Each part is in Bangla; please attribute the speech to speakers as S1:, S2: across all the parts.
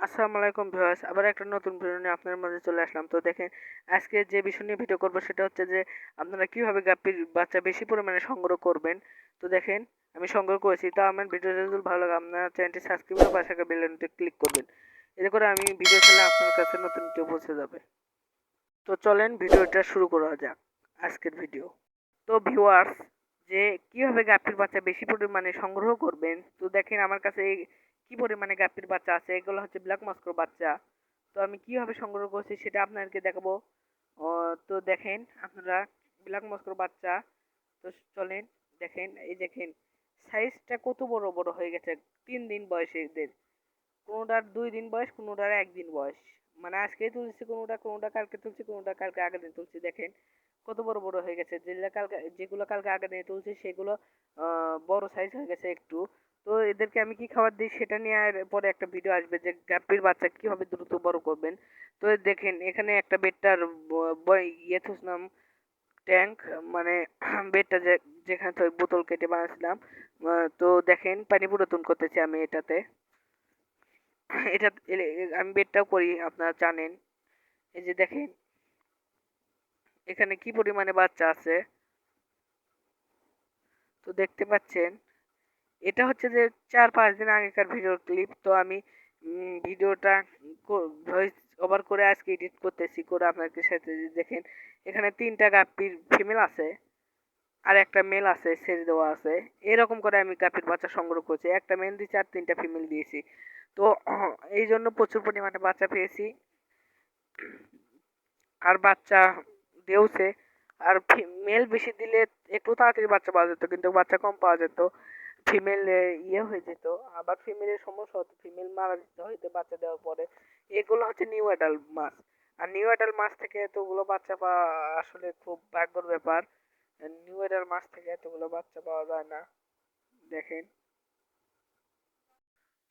S1: আসসালামু আলাইকুম ভিউয়ার্স, আবার একটা নতুন ভিডিও নিয়ে আপনাদের মাঝে চলে আসলাম। তো দেখেন, আজকে যে বিষয় নিয়ে ভিডিও করব সেটা হচ্ছে যে আপনারা কিভাবে গাপ্পির বাচ্চা বেশি পরিমাণে সংগ্রহ করবেন। তো দেখেন, আমি সংগ্রহ করেছি। তো আমার ভিডিওটা যদি ভালো লাগে আপনারা চ্যানেলটি সাবস্ক্রাইব করে পাশে থাকা বেল আইকনটি ক্লিক করবেন। এতে করে আমি ভিডিও ছাড়লে আপনার কাছে নতুন ভিডিও পৌঁছে যাবে। তো চলেন ভিডিওটা শুরু করা যাক, আজকের ভিডিও। তো ভিউয়ার্স, যে কিভাবে গাপ্পির বাচ্চা বেশি পরিমাণে সংগ্রহ করবেন, তো দেখেন আমার কাছে কি পরিমাণে গাপ্পির বাচ্চা আছে। এগুলো হচ্ছে ব্ল্যাক মস্কোর বাচ্চা। তো আমি কিভাবে সংগ্রহ করছি সেটা আপনাদেরকে দেখাবো। তো দেখেন আপনারা, ব্ল্যাক মস্কোর বাচ্চা। তো চলেন দেখেন, এই দেখেন সাইজটা কত বড় বড় হয়ে গেছে 3 দিন বয়সে এদের। কোনোটার 2 দিন বয়স, কোনোটার 1 দিন বয়স। মানে আজকেই তুলছি, কোনোটা কালকে তুলছি, কোনোটা কালকে আগের দিন তুলছি। দেখেন কত বড় বড় হয়ে গেছে। যেগুলো কালকে আগের দিন তুলছি সেগুলো বড় সাইজ হয়ে গেছে একটু। তো এদেরকে আমি কি খাবার দিই সেটা নিয়ে আর পরে একটা ভিডিও আসবে যে গাপ্পির বাচ্চা কিভাবে দ্রুত বড় করবেন। তো দেখেন এখানে একটা বেডটার ইয়ে থুসলাম, ট্যাঙ্ক, মানে বেডটা যেখানে বোতল কেটে বানাচ্ছিলাম। তো দেখেন পানি পুরাতন করতেছি আমি এটাতে। এটা আমি বেডটাও করি, আপনারা জানেন। এই যে দেখেন এখানে কি পরিমাণে বাচ্চা আছে, তো দেখতে পাচ্ছেন। এটা হচ্ছে যে 4-5 দিন আগেকার ভিডিওর ক্লিপ। তো আমি ভিডিওটা ভয়েস ওভার করে আজকে এডিট করতেছি, করে আপনাদের সাথে দেখেন এখানে 3টা গাপ্পির ফিমেল আছে আর একটা মেল আছে, ছেড়ে দেওয়া আছে। এরকম করে আমি গাপ্পির বাচ্চা সংগ্রহ করছি। একটা মেল দিয়েছি আর 3টা ফিমেল দিয়েছি। তো এই জন্য প্রচুর পরিমাণে বাচ্চা পেয়েছি আর বাচ্চা দেওছে। আর মেল বেশি দিলে একটু তাড়াতাড়ি বাচ্চা পাওয়া যেত, কিন্তু বাচ্চা কম পাওয়া যেত। ফিমেল ইয়ে হয়ে যেত, আবার ফিমেলের সমস্যা হতো, ফিমেল মারা যেতে হইতো বাচ্চা দেওয়ার পরে। এগুলো হচ্ছে নিউ অ্যাডাল্ট মাছ। আর নিউ অ্যাডাল্ট মাছ থেকে এতগুলো বাচ্চা পাওয়া আসলে খুব ভাগ্যের ব্যাপার। নিউ অ্যাডাল্ট মাছ থেকে এতগুলো বাচ্চা পাওয়া যায় না। দেখেন,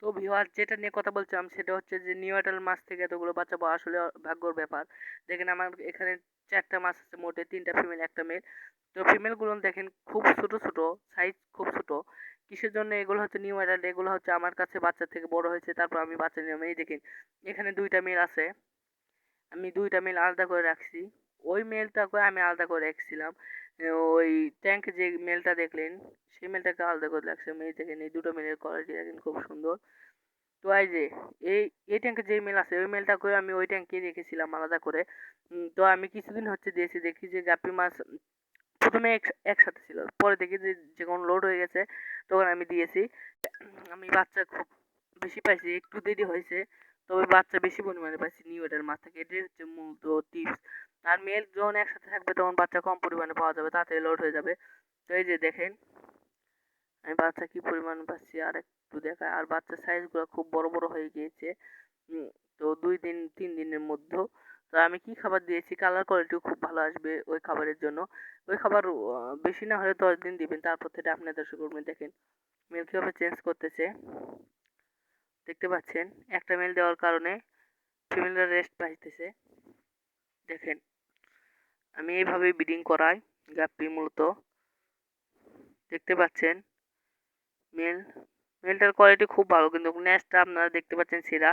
S1: তো ভিউয়ার যেটা নিয়ে কথা বলছিলাম সেটা হচ্ছে যে নিউ অ্যাডাল্ট মাছ থেকে এতগুলো বাচ্চা পাওয়া আসলে ভাগ্যর ব্যাপার। দেখেন আমার এখানে 4টা মাছ আছে মোটে, 3টা ফিমেল একটা মেল। তো ফিমেলগুলো দেখেন খুব ছোট ছোট, সাইজ খুব ছোট। কিসের জন্য? এগুলো হচ্ছে নিউ অ্যাডাল্ট, এগুলো হচ্ছে আমার কাছে বাচ্চা থেকে বড় হয়েছে, তারপর আমি বাচ্চা নিলাম। এই দেখেন এখানে 2টা মেল আছে, আমি 2টা মেল আলাদা করে রাখছি। ওই মেলটাকে আমি আলাদা করে রাখছিলাম। ওই ট্যাঙ্কে যে মেলটা দেখলেন সেই মেলটাকে আলাদা করে রাখছিলাম। এই দেখেন এই 2টো মেলের কোয়ালিটি দেখেন খুব সুন্দর। তো এই যে এই এই ট্যাঙ্কে যে মেল আছে ওই মেলটাকে আমি ওই ট্যাঙ্কে রেখেছিলাম আলাদা করে। তো আমি কিছুদিন হচ্ছে দিয়েছি, দেখি যে গাপ্পি মাছ প্রথমে একসাথে ছিল, পরে দেখি যে যখন লোড হয়ে গেছে তখন আমি দিয়েছি। আমি বাচ্চা খুব বেশি পাইছি, একটু দেরি হয়েছে তবে বাচ্চা বেশি পরিমাণে পাইছি নিউ এটার মাছ থেকে। এটাই হচ্ছে মূলত টিপস। আর মেল যখন একসাথে থাকবে তখন বাচ্চা কম পরিমাণে পাওয়া যাবে, তাড়াতাড়ি লোড হয়ে যাবে। তো এই যে দেখেন আমি বাচ্চা কি পরিমাণ পাচ্ছি আর একটু দেখায়। আর বাচ্চার সাইজগুলো খুব বড় বড় হয়ে গিয়েছে। তো 2-3 দিনের মধ্যে। তো আমি কি খাবার দিয়েছি, কালার কোয়ালিটিও খুব ভালো আসবে ওই খাবারের জন্য। ওই খাবার বেশি না হলে 10 দিন দিবেন, তারপর থেকে আপনাদের শুরু করবেন। দেখেন মেল কিভাবে চেঞ্জ করতেছে, দেখতে পাচ্ছেন। একটা মেল দেওয়ার কারণে ফিমেলরা রেস্ট পাইতেছে। দেখেন আমি এইভাবেই ব্রিডিং করাই গাপ্পি মূলত, দেখতে পাচ্ছেন। মেল মেলটার কোয়ালিটি খুব ভালো, কিন্তু নেস্টটা আপনারা দেখতে পাচ্ছেন ছিঁড়া।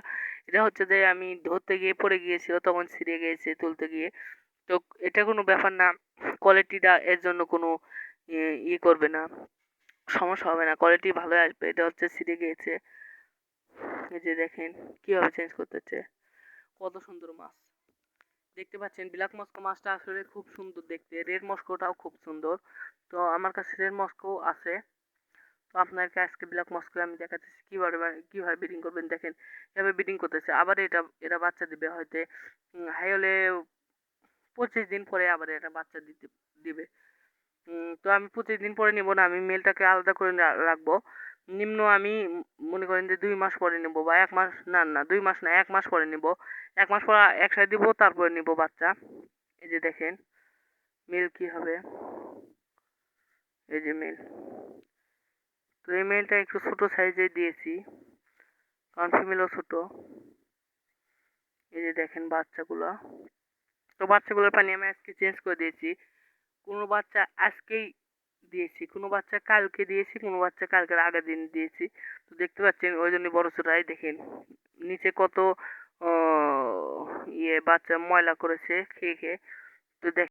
S1: এটা হচ্ছে যে আমি ধরতে গিয়ে পড়ে গিয়েছিল, তখন ছিঁড়ে গিয়েছে তুলতে গিয়ে। তো এটা কোনো ব্যাপার না, কোয়ালিটিটা এর জন্য কোনো করবে না, সমস্যা হবে না, কোয়ালিটি ভালোই আসবে। এটা হচ্ছে ছিঁড়ে গিয়েছে। এই যে দেখেন কিভাবে চেঞ্জ করতেছে, কত সুন্দর মাছ। দেখতে পাচ্ছেন ব্ল্যাক মস্কো মাছটা আসলে খুব সুন্দর দেখতে, রেড মস্কোটাও খুব সুন্দর। তো আমার কাছে রেড মস্কো আছে। তো আপনাকে আজকে ব্ল্যাক মস্কো আমি দেখাচ্ছি কিভাবে ব্রিডিং করবেন। দেখেন এভাবে ব্রিডিং করতেছে। আবার এরা বাচ্চা দিবে হয়তো হাই হলে 25 দিন পরে আবার এরা বাচ্চা দিবে। তো আমি 25 দিন পরে নিব না, আমি মেলটাকে আলাদা করে রাখবো। নিম্ন আমি মনে করেন যে 2 মাস পরে নিব, বা 1 মাস, না না 2 মাস না, 1 মাস পরে নিব। 1 মাস পর একসাথে দিব, তারপরে নিব বাচ্চা। এই যে দেখেন মেল কি হবে, এই যে মেল। তো এই মেলটা একটু ছোট সাইজে দিয়েছি কারণ ফিমেলও ছোট। এই যে দেখেন বাচ্চাগুলো। তো বাচ্চাগুলোর পানি আমি আজকে চেঞ্জ করে দিয়েছি। কোনো বাচ্চা আজকেই দিয়েছি, কোনো বাচ্চা কালকে দিয়েছি, কোনো বাচ্চা কালকের আগের দিন দিয়েছি। তো দেখতে পাচ্ছেন ওই জন্য বড় ছোটরাই দেখেন নিচে কত বাচ্চা ময়লা করেছে খেয়ে খেয়ে। তো